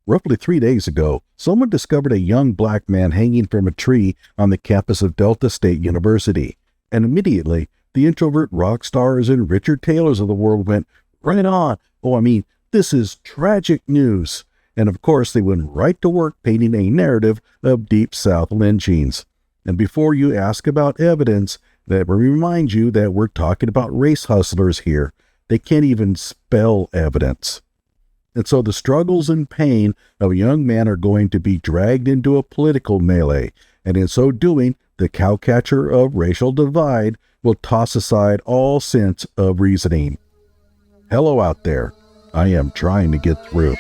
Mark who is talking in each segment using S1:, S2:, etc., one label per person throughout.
S1: Roughly 3 days ago, someone discovered a young black man hanging from a tree on the campus of Delta State University, and immediately the Introvert, Rockstars, and Richard Taylors of the world went, "Right on! This is tragic news." And of course, they went right to work painting a narrative of Deep South lynchings. And before you ask about evidence, let me remind you that we're talking about race hustlers here. They can't even spell evidence. And so the struggles and pain of a young man are going to be dragged into a political melee, and in so doing, the cowcatcher of racial divide will toss aside all sense of reasoning. Hello out there. I am trying to get through.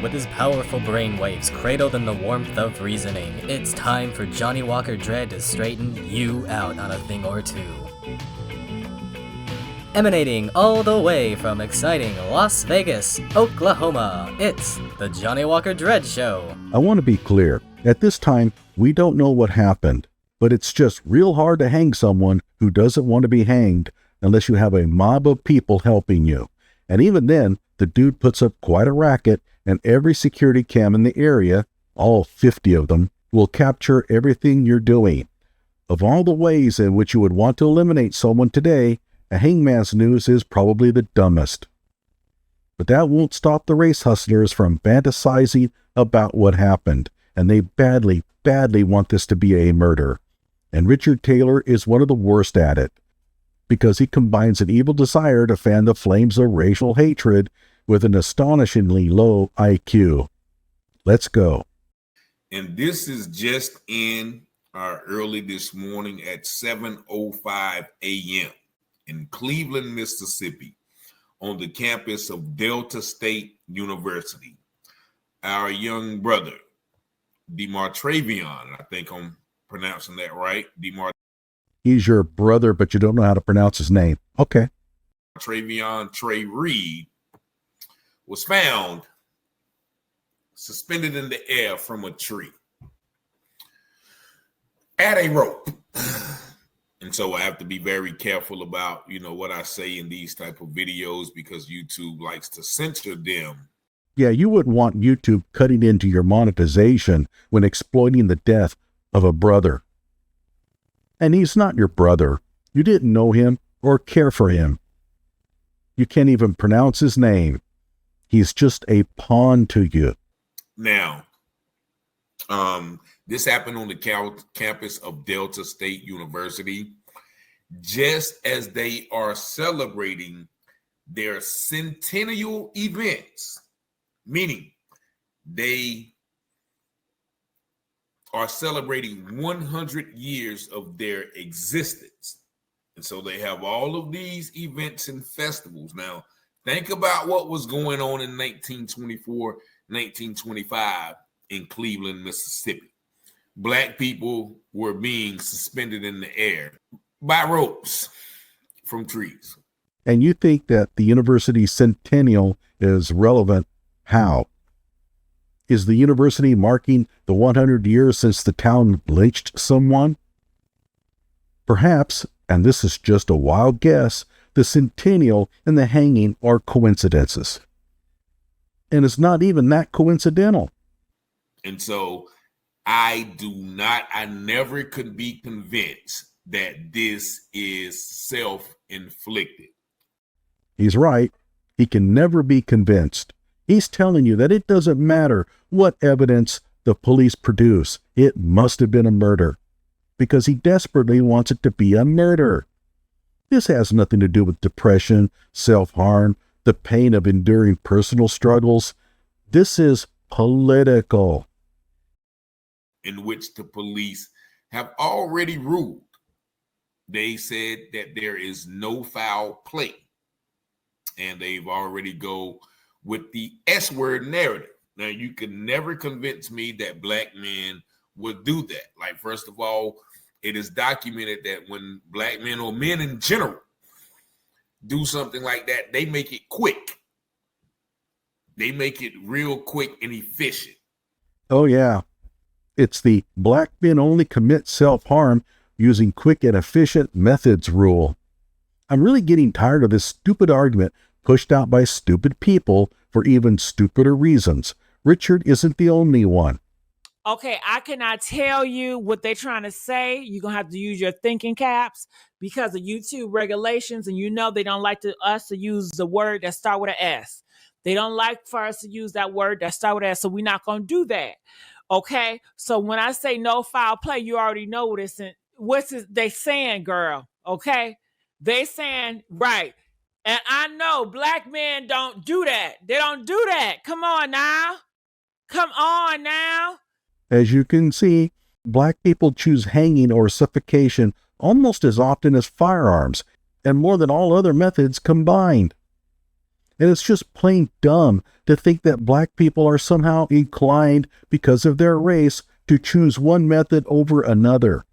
S2: With his powerful brainwaves cradled in the warmth of reasoning, it's time for Johnny Walker Dread to straighten you out on a thing or two. Emanating all the way from exciting Las Vegas, Oklahoma, it's the Johnny Walker Dread Show.
S1: I want to be clear. At this time, we don't know what happened, but it's just real hard to hang someone who doesn't want to be hanged unless you have a mob of people helping you. And even then, the dude puts up quite a racket, and every security cam in the area, all 50 of them, will capture everything you're doing. Of all the ways in which you would want to eliminate someone today, a hangman's noose is probably the dumbest. But that won't stop the race hustlers from fantasizing about what happened, and they badly want this to be a murder. And Richard Taylor is one of the worst at it, because he combines an evil desire to fan the flames of racial hatred with an astonishingly low IQ. Let's go.
S3: And this is just in early this morning at 7:05 a.m. in Cleveland, Mississippi, on the campus of Delta State University. Our young brother, Demartravion, I think I'm pronouncing that right.
S1: He's your brother, but you don't know how to pronounce his name. Okay.
S3: Trey Reed was found suspended in the air from a tree at a rope. And so I have to be very careful about, what I say in these type of videos because YouTube likes to censor them.
S1: Yeah, you wouldn't want YouTube cutting into your monetization when exploiting the death of a brother. And he's not your brother. You didn't know him or care for him. You can't even pronounce his name. He's just a pawn to you.
S3: Now, this happened on the campus of Delta State University, just as they are celebrating their centennial events, meaning they are celebrating 100 years of their existence. And so they have all of these events and festivals. Now, think about what was going on in 1924, 1925 in Cleveland, Mississippi. Black people were being suspended in the air by ropes from trees.
S1: And you think that the university centennial is relevant? How? Is the university marking the 100 years since the town lynched someone? Perhaps, and this is just a wild guess, the centennial and the hanging are coincidences. And it's not even that coincidental.
S3: And so I never could be convinced that this is self-inflicted.
S1: He's right. He can never be convinced. He's telling you that it doesn't matter what evidence the police produce. It must have been a murder because he desperately wants it to be a murder. This has nothing to do with depression, self-harm, the pain of enduring personal struggles. This is political.
S3: In which the police have already ruled. They said that there is no foul play. And they've already go with the S-word narrative. Now, you can never convince me that black men would do that. Like, first of all, it is documented that when black men or men in general do something like that, they make it quick. They make it real quick and efficient.
S1: Oh, yeah. It's the black men only commit self-harm using quick and efficient methods rule. I'm really getting tired of this stupid argument pushed out by stupid people for even stupider reasons. Richard isn't the only one.
S4: Okay, I cannot tell you what they're trying to say. You're going to have to use your thinking caps because of YouTube regulations, and you know they don't like us to use the word that start with an S. They don't like for us to use that word that start with an S, so we're not going to do that. Okay? So when I say no foul play, you already know what they saying, girl. Okay? They saying, right. And I know black men don't do that. They don't do that. Come on now. Come on now.
S1: As you can see, black people choose hanging or suffocation almost as often as firearms, and more than all other methods combined. And it's just plain dumb to think that black people are somehow inclined, because of their race, to choose one method over another.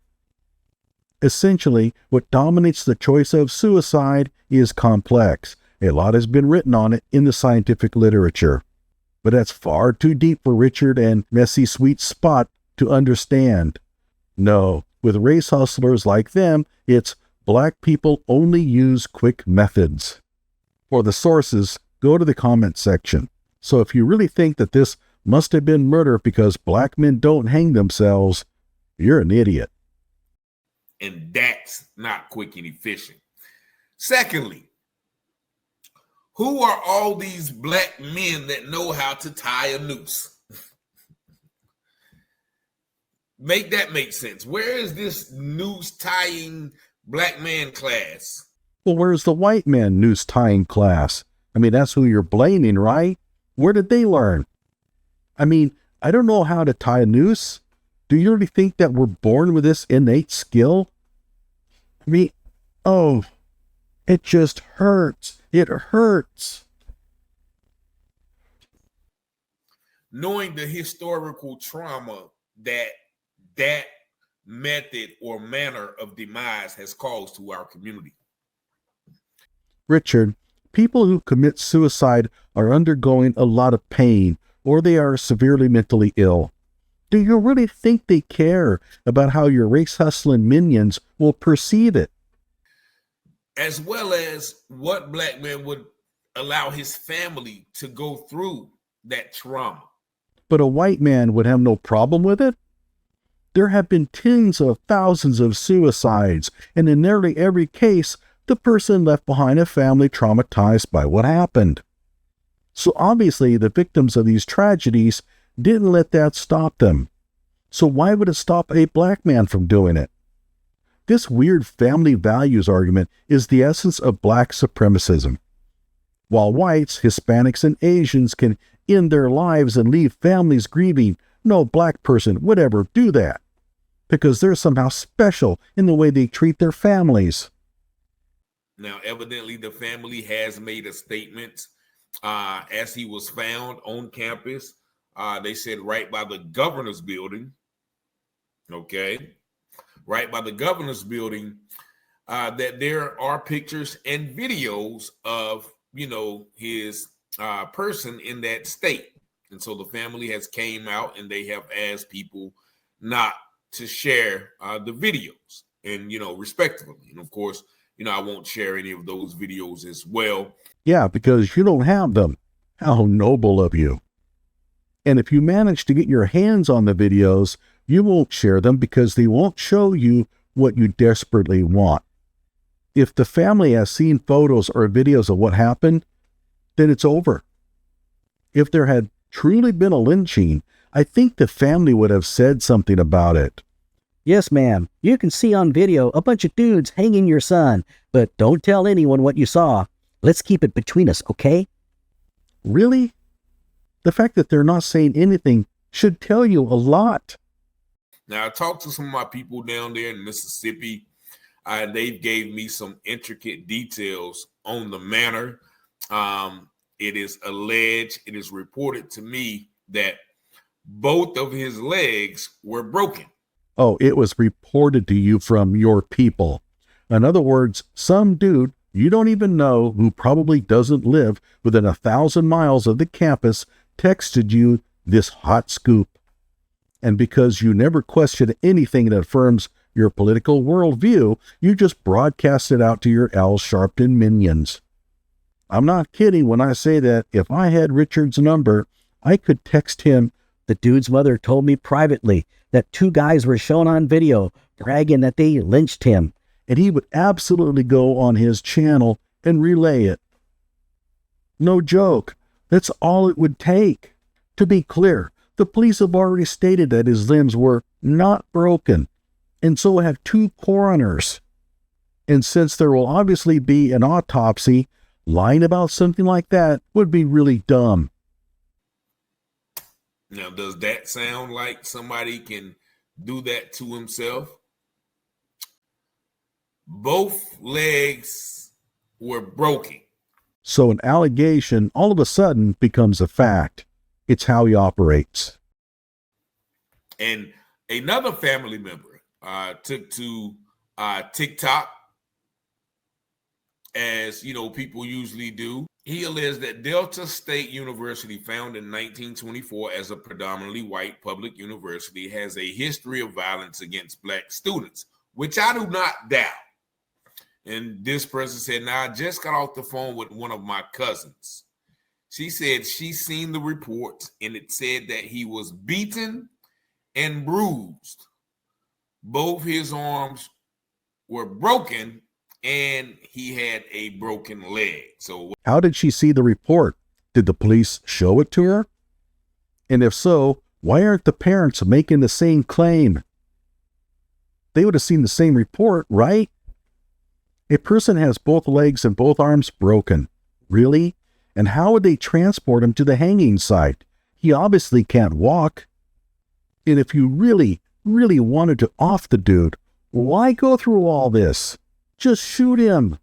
S1: Essentially, what dominates the choice of suicide is complex. A lot has been written on it in the scientific literature. But that's far too deep for Richard and Messy Sweet Spot to understand. No, with race hustlers like them, it's black people only use quick methods. For the sources, go to the comment section. So if you really think that this must have been murder because black men don't hang themselves, you're an idiot.
S3: And that's not quick and efficient. Secondly, who are all these black men that know how to tie a noose? Make that make sense. Where is this noose tying black man class?
S1: Well, where's the white man noose tying class? I mean, that's who you're blaming, right? Where did they learn? I mean, I don't know how to tie a noose. Do you really think that we're born with this innate skill? I mean, oh, it just hurts. It hurts.
S3: Knowing the historical trauma that method or manner of demise has caused to our community.
S1: Richard, people who commit suicide are undergoing a lot of pain, or they are severely mentally ill. Do you really think they care about how your race hustling minions will perceive it?
S3: As well as what black man would allow his family to go through that trauma.
S1: But a white man would have no problem with it? There have been tens of thousands of suicides, and in nearly every case, the person left behind a family traumatized by what happened. So obviously, the victims of these tragedies didn't let that stop them. So why would it stop a black man from doing it? This weird family values argument is the essence of black supremacism. While whites, Hispanics, and Asians can end their lives and leave families grieving, no black person would ever do that, because they're somehow special in the way they treat their families.
S3: Now, evidently, the family has made a statement as he was found on campus. They said right by the governor's building. Okay. Right by the governor's building, that there are pictures and videos of, his person in that state. And so the family has came out and they have asked people not to share the videos and, respectively. And of course, I won't share any of those videos as well.
S1: Yeah, because you don't have them. How noble of you. And if you manage to get your hands on the videos, you won't share them because they won't show you what you desperately want. If the family has seen photos or videos of what happened, then it's over. If there had truly been a lynching, I think the family would have said something about it.
S5: Yes, ma'am. You can see on video a bunch of dudes hanging your son, but don't tell anyone what you saw. Let's keep it between us, okay?
S1: Really? The fact that they're not saying anything should tell you a lot.
S3: Now, I talked to some of my people down there in Mississippi, and they gave me some intricate details on the manner. It is alleged, it is reported to me that both of his legs were broken.
S1: Oh, it was reported to you from your people. In other words, some dude you don't even know, who probably doesn't live within 1,000 miles of the campus, texted you this hot scoop. And because you never questioned anything that affirms your political worldview, you just broadcast it out to your Al Sharpton minions. I'm not kidding when I say that if I had Richard's number, I could text him.
S5: The dude's mother told me privately that 2 guys were shown on video bragging that they lynched him.
S1: And he would absolutely go on his channel and relay it. No joke. That's all it would take. To be clear, the police have already stated that his limbs were not broken, and so have 2 coroners. And since there will obviously be an autopsy, lying about something like that would be really dumb.
S3: Now, does that sound like somebody can do that to himself? Both legs were broken.
S1: So an allegation all of a sudden becomes a fact. It's how he operates.
S3: And another family member took to TikTok, as you know, people usually do. He alleged that Delta State University, founded in 1924 as a predominantly white public university, has a history of violence against black students, which I do not doubt. And this person said, now I just got off the phone with one of my cousins. She said she's seen the reports and it said that he was beaten and bruised. Both his arms were broken and he had a broken leg. So
S1: how did she see the report? Did the police show it to her? And if so, why aren't the parents making the same claim? They would have seen the same report, right? A person has both legs and both arms broken. Really? And how would they transport him to the hanging site? He obviously can't walk. And if you really wanted to off the dude, why go through all this? Just shoot him.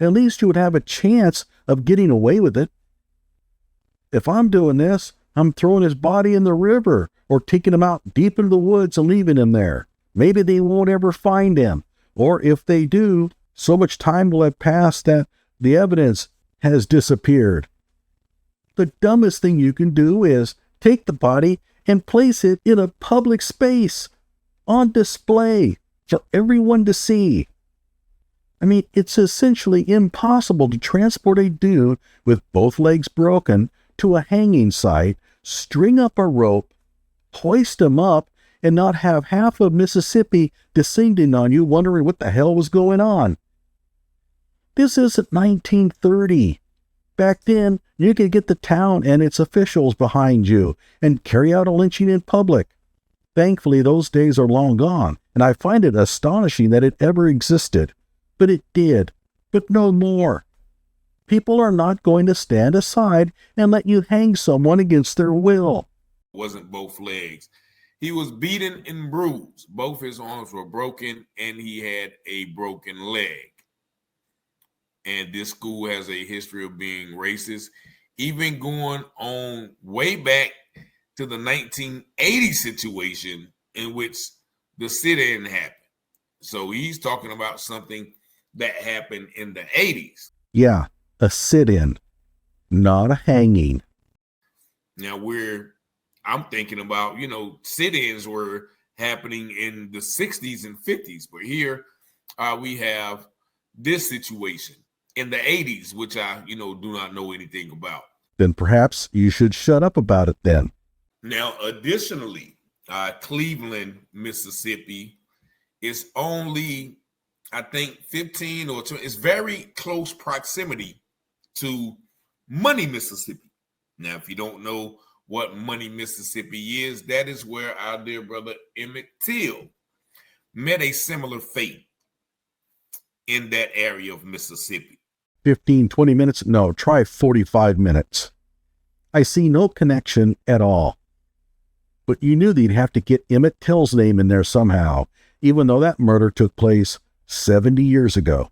S1: At least you would have a chance of getting away with it. If I'm doing this, I'm throwing his body in the river or taking him out deep into the woods and leaving him there. Maybe they won't ever find him. Or if they do, so much time will have passed that the evidence has disappeared. The dumbest thing you can do is take the body and place it in a public space on display for everyone to see. I mean, it's essentially impossible to transport a dude with both legs broken to a hanging site, string up a rope, hoist him up, and not have half of Mississippi descending on you wondering what the hell was going on. This isn't 1930. Back then, you could get the town and its officials behind you and carry out a lynching in public. Thankfully, those days are long gone, and I find it astonishing that it ever existed. But it did, but no more. People are not going to stand aside and let you hang someone against their will.
S3: it wasn't both legs. He was beaten and bruised. Both his arms were broken and he had a broken leg. And this school has a history of being racist, even going on way back to the 1980 situation in which the sit-in happened. So he's talking about something that happened in the 80s.
S1: Yeah, a sit-in, not a hanging.
S3: Now I'm thinking about, sit-ins were happening in the 60s and 50s, but here we have this situation in the 80s, which I, do not know anything about.
S1: Then perhaps you should shut up about it then.
S3: Now, additionally, Cleveland, Mississippi is only, I think, 15 or 20. It's very close proximity to Money, Mississippi. Now, if you don't know what Money, Mississippi is, that is where our dear brother Emmett Till met a similar fate in that area of Mississippi.
S1: 15, 20 minutes? No, try 45 minutes. I see no connection at all. But you knew that you'd have to get Emmett Till's name in there somehow, even though that murder took place 70 years ago.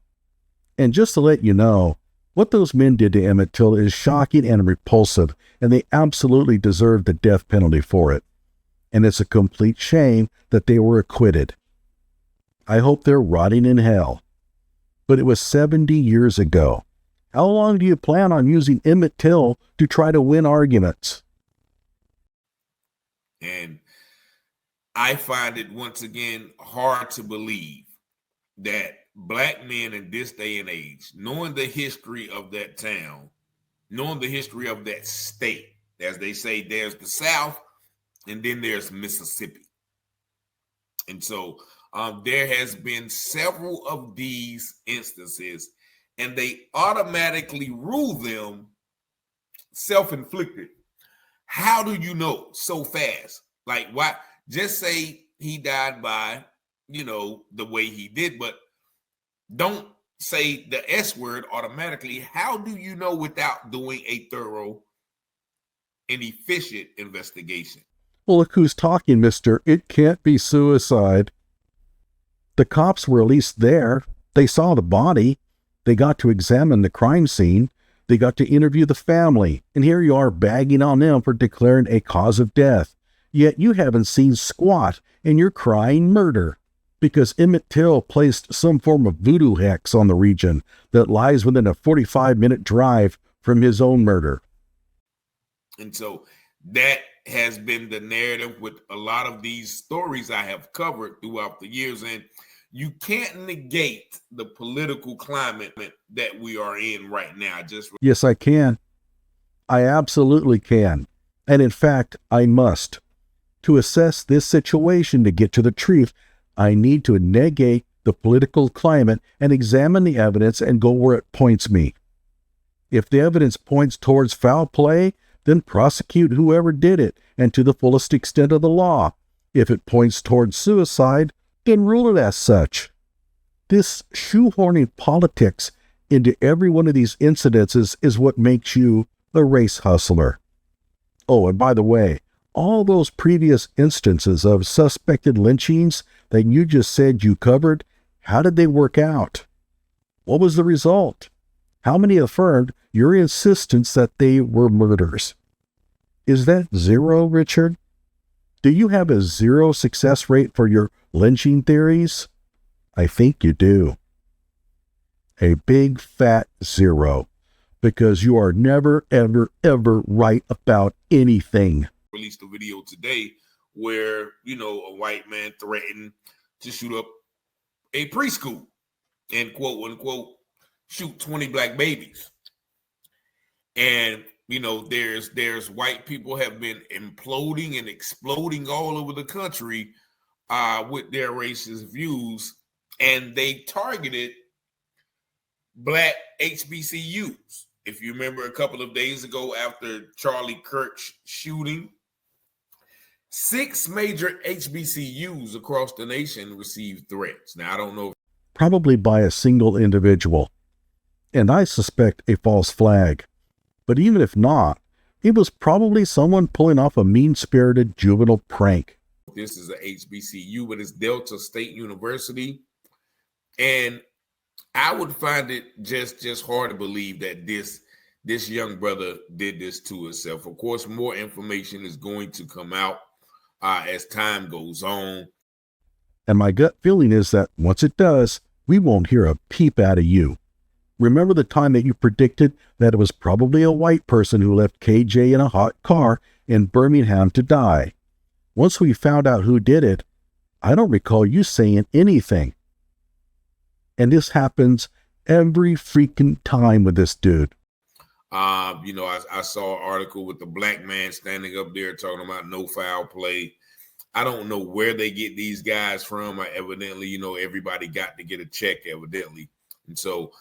S1: And just to let you know, what those men did to Emmett Till is shocking and repulsive, and they absolutely deserve the death penalty for it. And it's a complete shame that they were acquitted. I hope they're rotting in hell. But it was 70 years ago. How long do you plan on using Emmett Till to try to win arguments?
S3: And I find it once again hard to believe that black men in this day and age, knowing the history of that town, knowing the history of that state, as they say, there's the South and then there's Mississippi. And so there has been several of these instances, and they automatically rule them self-inflicted. How do you know so fast? Like, why? Just say he died by, the way he did, but don't say the S word automatically. How do you know without doing a thorough and efficient investigation?
S1: Well, look who's talking, mister. It can't be suicide. The cops were at least there. They saw the body. They got to examine the crime scene. They got to interview the family. And here you are bagging on them for declaring a cause of death. Yet you haven't seen squat and you're crying murder because Emmett Till placed some form of voodoo hex on the region that lies within a 45-minute drive from his own murder.
S3: And so that has been the narrative with a lot of these stories I have covered throughout the years. And you can't negate the political climate that we are in right now.
S1: Yes, I can. I absolutely can. And in fact, I must. To assess this situation, to get to the truth, I need to negate the political climate and examine the evidence and go where it points me. If the evidence points towards foul play, then prosecute whoever did it and to the fullest extent of the law. If it points towards suicide, then rule it as such. This shoehorning politics into every one of these incidences is what makes you a race hustler. Oh, and by the way, all those previous instances of suspected lynchings that you just said you covered, how did they work out? What was the result? How many affirmed your insistence that they were murders? Is that zero, Richard? Do you have a zero success rate for your lynching theories? I think you do. A big fat zero, because you are never, ever, ever right about anything.
S3: Released a video today where, a white man threatened to shoot up a preschool and quote unquote shoot 20 black babies. And, there's white people have been imploding and exploding all over the country with their racist views. And they targeted black HBCUs. If you remember a couple of days ago after Charlie Kirk's shooting, 6 major HBCUs across the nation received threats. Now, I don't know.
S1: Probably by a single individual. And I suspect a false flag. But even if not, it was probably someone pulling off a mean-spirited juvenile prank.
S3: This is a HBCU, but it's Delta State University. And I would find it just hard to believe that this young brother did this to himself. Of course, more information is going to come out as time goes on.
S1: And my gut feeling is that once it does, we won't hear a peep out of you. Remember the time that you predicted that it was probably a white person who left KJ in a hot car in Birmingham to die? Once we found out who did it, I don't recall you saying anything. And this happens every freaking time with this dude.
S3: I saw an article with the black man standing up there talking about no foul play. I don't know where they get these guys from. Evidently, everybody got to get a check, evidently. And so,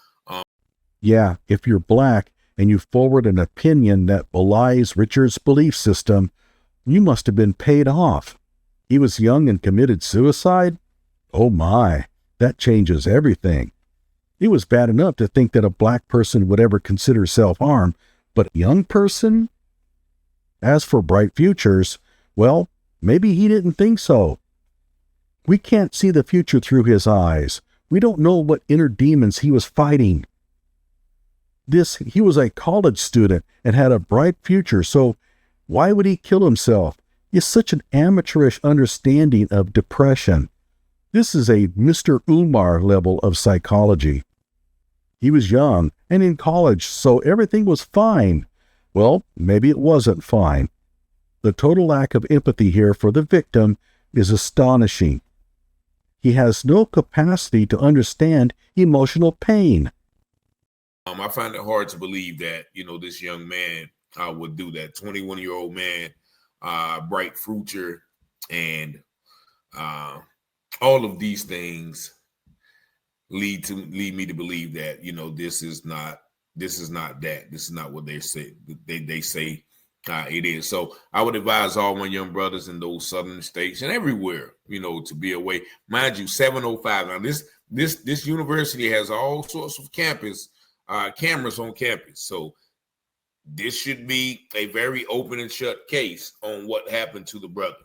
S1: yeah, if you're black and you forward an opinion that belies Richard's belief system, you must have been paid off. He was young and committed suicide? Oh my, that changes everything. It was bad enough to think that a black person would ever consider self-harm, but a young person? As for bright futures, well, maybe he didn't think so. We can't see the future through his eyes. We don't know what inner demons he was fighting. He was a college student and had a bright future, so why would he kill himself? It's such an amateurish understanding of depression. This is a Mr. Umar level of psychology. He was young and in college, so everything was fine. Well, maybe it wasn't fine. The total lack of empathy here for the victim is astonishing. He has no capacity to understand emotional pain.
S3: I find it hard to believe that, this young man would do that. 21-year-old man, bright future, and all of these things lead me to believe that, this is not that. This is not what they say. They say it is. So I would advise all my young brothers in those southern states and everywhere, to be away. Mind you, 705. Now this university has all sorts of campus cameras on campus. So this should be a very open and shut case on what happened to the brother.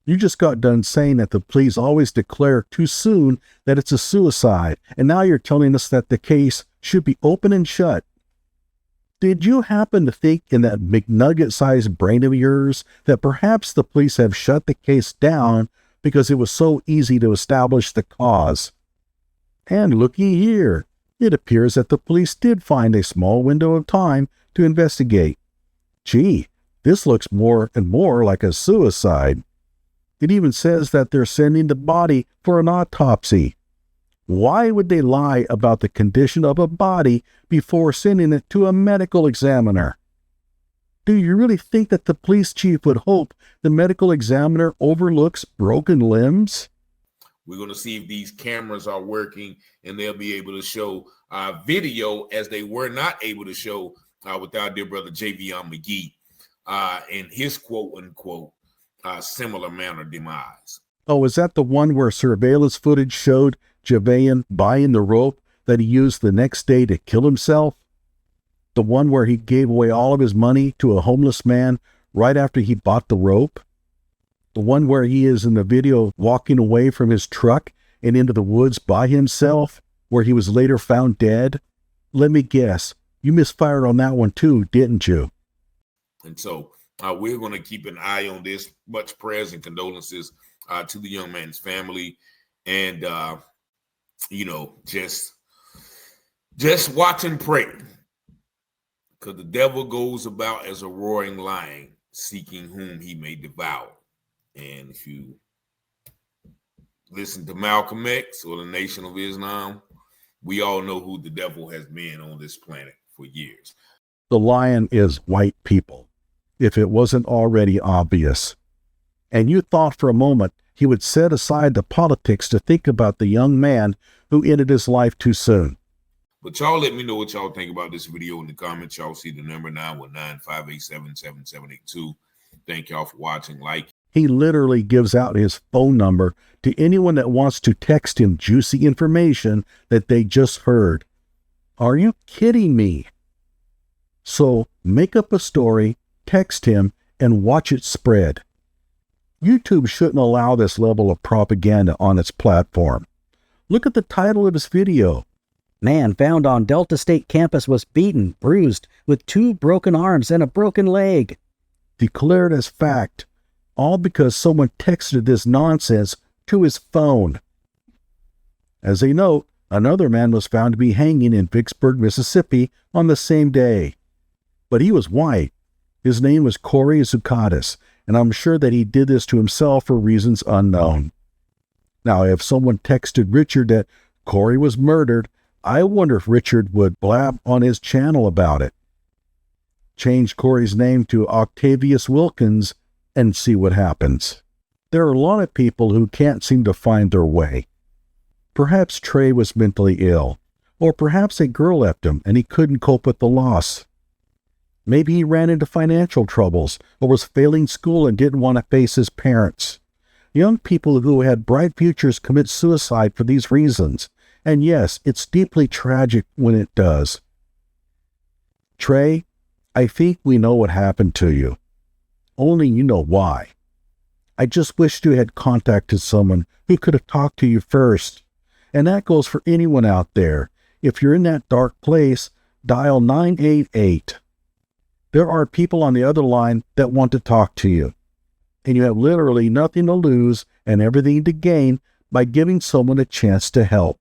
S1: You just got done saying that the police always declare too soon that it's a suicide, and now you're telling us that the case should be open and shut. Did you happen to think in that McNugget-sized brain of yours that perhaps the police have shut the case down because it was so easy to establish the cause? And looky here, it appears that the police did find a small window of time to investigate. Gee, this looks more and more like a suicide. It even says that they're sending the body for an autopsy. Why would they lie about the condition of a body before sending it to a medical examiner? Do you really think that the police chief would hope the medical examiner overlooks broken limbs?
S3: We're going to see if these cameras are working, and they'll be able to show video as they were not able to show with our dear brother Javion McGee and his quote-unquote similar manner demise.
S1: Oh, is that the one where surveillance footage showed Javion buying the rope that he used the next day to kill himself? The one where he gave away all of his money to a homeless man right after he bought the rope? The one where he is in the video walking away from his truck and into the woods by himself, where he was later found dead? Let me guess, you misfired on that one too, didn't you?
S3: And so we're going to keep an eye on this. Much prayers and condolences to the young man's family. And, just watch and pray. Because the devil goes about as a roaring lion, seeking whom he may devour. And if you listen to Malcolm X or the Nation of Islam, we all know who the devil has been on this planet for years.
S1: The lion is white people, if it wasn't already obvious. And you thought for a moment he would set aside the politics to think about the young man who ended his life too soon.
S3: But y'all let me know what y'all think about this video in the comments. Y'all see the number 919-587-7782. Thank y'all for watching. Like.
S1: He literally gives out his phone number to anyone that wants to text him juicy information that they just heard. Are you kidding me? So make up a story, text him, and watch it spread. YouTube shouldn't allow this level of propaganda on its platform. Look at the title of his video.
S5: Man found on Delta State campus was beaten, bruised, with 2 broken arms and a broken leg.
S1: Declared as fact, all because someone texted this nonsense to his phone. As a note, another man was found to be hanging in Vicksburg, Mississippi on the same day. But he was white. His name was Corey Zucatis, and I'm sure that he did this to himself for reasons unknown. Now, if someone texted Richard that Corey was murdered, I wonder if Richard would blab on his channel about it. Change Corey's name to Octavius Wilkins and see what happens. There are a lot of people who can't seem to find their way. Perhaps Trey was mentally ill, or perhaps a girl left him and he couldn't cope with the loss. Maybe he ran into financial troubles or was failing school and didn't want to face his parents. Young people who had bright futures commit suicide for these reasons, and yes, it's deeply tragic when it does. Trey, I think we know what happened to you. Only you know why. I just wished you had contacted someone who could have talked to you first. And that goes for anyone out there. If you're in that dark place, dial 988. There are people on the other line that want to talk to you. And you have literally nothing to lose and everything to gain by giving someone a chance to help.